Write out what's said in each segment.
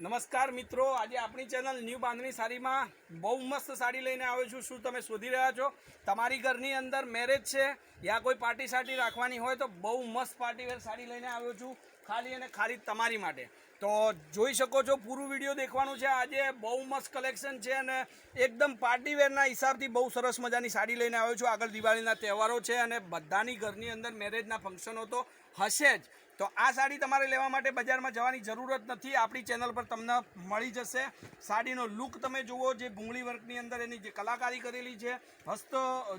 નમસ્કાર મિત્રો, આજે આપણી ચેનલ ન્યૂ બાંધણી સાડીમાં બહુ મસ્ત સાડી લઈને આવ્યો છું। શું તમે શોધી રહ્યા છો તમારી ઘરની અંદર મેરેજ છે યા કોઈ પાર્ટી સાડી રાખવાની હોય તો બહુ મસ્ત પાર્ટીવેર સાડી લઈને આવ્યો છું, ખાલી અને ખાલી તમારી માટે। તો જોઈ શકો છો, પૂરું વિડીયો દેખવાનું છે। આજે બહુ મસ્ત કલેક્શન છે અને એકદમ પાર્ટીવેરના હિસાબથી બહુ સરસ મજાની સાડી લઈને આવ્યો છું। આગળ દિવાળીના તહેવારો છે અને બધાની ઘરની અંદર મેરેજના ફંક્શનો તો હશે જ। તો આ સાડી તમારે લેવા માટે બજારમાં જવાની જરૂરત નથી, આપણી ચેનલ પર તમને મળી જશે। સાડીનો લુક તમે જુઓ, જે ભૂંગળી વર્કની અંદર એની જે કલાકારી કરેલી છે, હસ્ત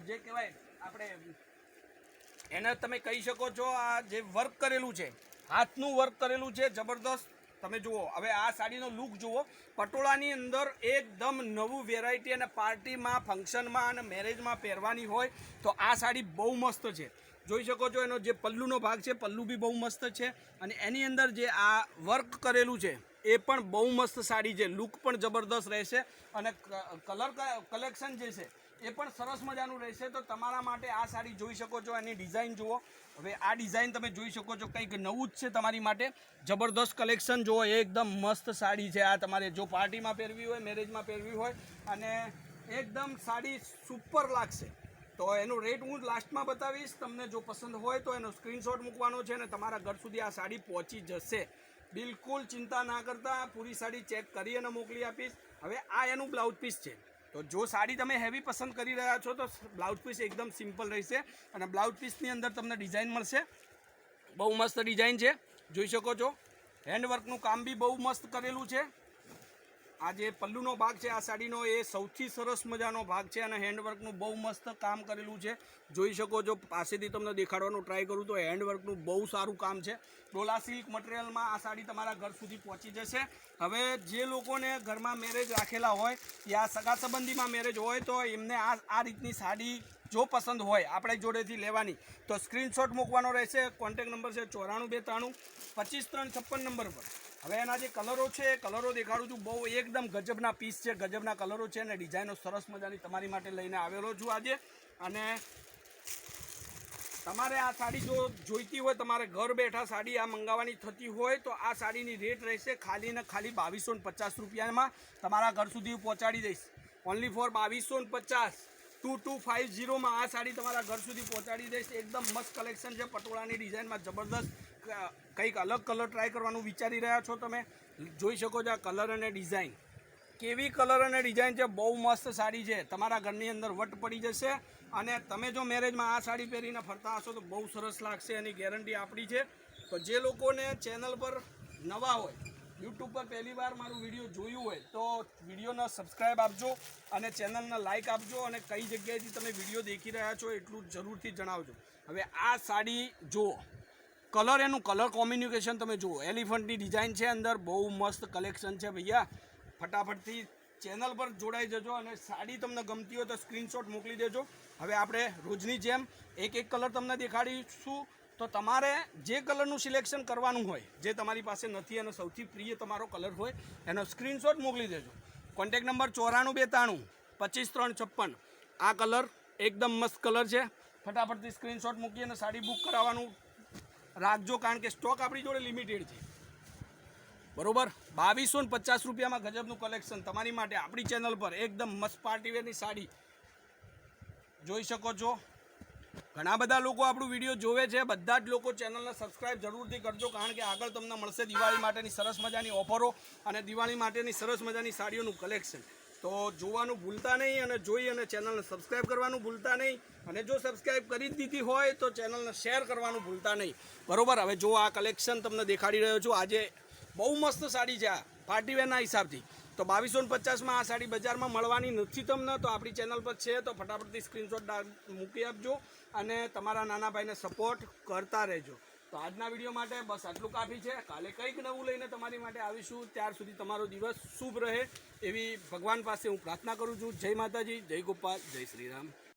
જે કહેવાય આપણે એને તમે કહી શકો છો, આ જે વર્ક કરેલું છે, હાથનું વર્ક કરેલું છે, જબરદસ્ત તમે જુઓ। હવે આ સાડીનો લુક જુઓ, પટોળાની અંદર એકદમ નવું વેરાયટી અને પાર્ટીમાં, ફંક્શનમાં અને મેરેજમાં પહેરવાની હોય તો આ સાડી બહુ મસ્ત છે। જોઈ શકો છો, એનો જે પલ્લુનો ભાગ છે, પલ્લુ બી બહુ મસ્ત છે અને એની અંદર જે આ વર્ક કરેલું છે એ પણ બહુ મસ્ત સાડી છે, લુક પણ જબરદસ્ત રહેશે અને કલર કલેક્શન જે છે એ પણ સરસ મજાનું રહેશે। તો તમારા માટે આ સાડી જોઈ શકો છો, એની ડિઝાઇન જુઓ। હવે આ ડિઝાઇન તમે જોઈ શકો છો, કંઈક નવું જ છે તમારી માટે, જબરદસ્ત કલેક્શન જુઓ, એકદમ મસ્ત સાડી છે। આ તમારે જો પાર્ટીમાં પહેરવી હોય, મેરેજમાં પહેરવી હોય અને એકદમ સાડી સુપર લાગશે। તો એનો રેટ હું લાસ્ટમાં બતાવીશ, તમને જો પસંદ હોય તો એનો સ્ક્રીનશોટ મૂકવાનો છે અને તમારા ઘર સુધી આ સાડી પહોંચી જશે। બિલકુલ ચિંતા ના કરતા, પૂરી સાડી ચેક કરી અને મોકલી આપીશ। હવે આ એનું બ્લાઉઝ પીસ છે, તો જો સાડી તમે હેવી પસંદ કરી રહ્યા છો તો બ્લાઉઝ પીસ એકદમ સિમ્પલ રહેશે અને બ્લાઉઝ પીસની અંદર તમને ડિઝાઇન મળશે, બહુ મસ્ત ડિઝાઇન છે, જોઈ શકો છો। હેન્ડવર્કનું કામ બી બહુ મસ્ત કરેલું છે। આ જે પલ્લુનો ભાગ છે આ સાડીનો, એ સૌથી સરસ મજાનો ભાગ છે અને હેન્ડવર્કનું બહુ મસ્ત કામ કરેલું છે, જોઈ શકો છો। પાસેથી તમને દેખાડવાનું ટ્રાય કરું તો હેન્ડવર્કનું બહુ સારું કામ છે। ડોલા સિલ્ક મટીરિયલમાં આ સાડી તમારા ઘર સુધી પહોંચી જશે। હવે જે લોકોને ઘરમાં મેરેજ રાખેલા હોય યા સગા સંબંધીમાં મેરેજ હોય તો એમને આ રીતની સાડી જો પસંદ હોય આપણે જોડેથી લેવાની તો સ્ક્રીનશોટ મૂકવાનો રહેશે। કોન્ટેક નંબર છે 94 92 25 3 56 નંબર પર। હવે એના જે કલરો છે એ કલરો દેખાડું છું, બહુ એકદમ ગજબના પીસ છે, ગજબના કલરો છે અને ડિઝાઇનો સરસ મજાની તમારી માટે લઈને આવેલો છું આજે। અને તમારે આ સાડી જો જોઈતી હોય, તમારે ઘર બેઠા સાડી આ મંગાવવાની થતી હોય તો આ સાડીની રેટ રહેશે ખાલી ને ખાલી 2250 રૂપિયામાં તમારા ઘર સુધી પહોંચાડી દઈશ। ઓનલી ફોર 2250, 2250માં આ સાડી તમારા ઘર સુધી પહોંચાડી દઈશ। એકદમ મસ્ત કલેક્શન છે, પટોળાની ડિઝાઇનમાં જબરદસ્ત, કંઈક અલગ કલર ટ્રાય કરવાનું વિચારી રહ્યા છો તમે, જોઈ શકો છો આ કલર અને ડિઝાઇન, કેવી કલર અને ડિઝાઇન છે, બહુ મસ્ત સાડી છે, તમારા ઘરની અંદર વટ પડી જશે અને તમે જો મેરેજમાં આ સાડી પહેરીને ફરતા હશો તો બહુ સરસ લાગશે, એની ગેરંટી આપણી છે। તો જે લોકોને ચેનલ પર નવા હોય, યુટ્યુબ પર પહેલી વાર મારું વિડીયો જોયું હોય તો વિડીયોને સબસ્ક્રાઈબ આપજો અને ચેનલને લાઇક આપજો અને કઈ જગ્યાએથી તમે વિડીયો દેખી રહ્યા છો એટલું જરૂરથી જણાવજો। હવે આ સાડી જુઓ, કલર, એનું કલર કોમ્યુનિકેશન તમે જુઓ, એલિફન્ટની ડિઝાઇન છે અંદર, બહુ મસ્ત કલેક્શન છે ભૈયા। ફટાફટથી ચેનલ પર જોડાઈ જજો અને સાડી તમને ગમતી હોય તો સ્ક્રીનશોટ મોકલી દેજો। હવે આપણે રોજની જેમ એક કલર તમને દેખાડીશું, તો તમારે જે કલરનું સિલેક્શન કરવાનું હોય, જે તમારી પાસે નથી અને સૌથી પ્રિય તમારો કલર હોય, એનો સ્ક્રીનશોટ મોકલી દેજો। Contact number 94 92 25 3 56। આ કલર એકદમ મસ્ત કલર છે, ફટાફટથી સ્ક્રીનશોટ મૂકી અને સાડી બુક કરાવવાનું રાખજો, કારણ કે સ્ટોક આપણી જોડે લિમિટેડ છે, બરોબર। 2250 રૂપિયામાં ગજબનું કલેક્શન તમારી માટે આપણી ચેનલ પર, એકદમ મસ્ત પાર્ટીવેરની સાડી જોઈ શકો છો। ઘણા બધા લોકો આપણું વિડીયો જોવે છે, બધા જ લોકો ચેનલને સબસ્ક્રાઈબ જરૂરથી કરજો, કારણ કે આગળ તમને મળશે દિવાળી માટેની સરસ મજાની ઓફરો અને દિવાળી માટેની સરસ મજાની સાડીઓનું કલેક્શન। તો જોવાનું ભૂલતા નહીં અને જોઈ અને ચેનલને સબસ્ક્રાઈબ કરવાનું ભૂલતા નહીં, અને જો સબસ્ક્રાઈબ કરી જ દીધી હોય તો ચેનલને શેર કરવાનું ભૂલતા નહીં, બરોબર। હવે જો આ કલેક્શન તમને દેખાડી રહ્યો છું, આજે બહુ મસ્ત સાડી છે આ પાર્ટીવેરના હિસાબથી, તો 2250માં આ સાડી બજારમાં મળવાની નથી તમને, તો આપણી ચેનલ પર છે તો ફટાફટથી સ્ક્રીનશોટ મૂકી આપજો અને તમારા નાના ભાઈને સપોર્ટ કરતા રહેજો। તો આજના વિડીયો માટે બસ આટલું કાફી છે, કાલે કંઈક નવું લઈને તમારી માટે આવીશું, ત્યાર સુધી તમારો દિવસ શુભ રહે એવી ભગવાન પાસે હું પ્રાર્થના કરું છું। જય માતાજી, જય ગોપાલ, જય શ્રી રામ।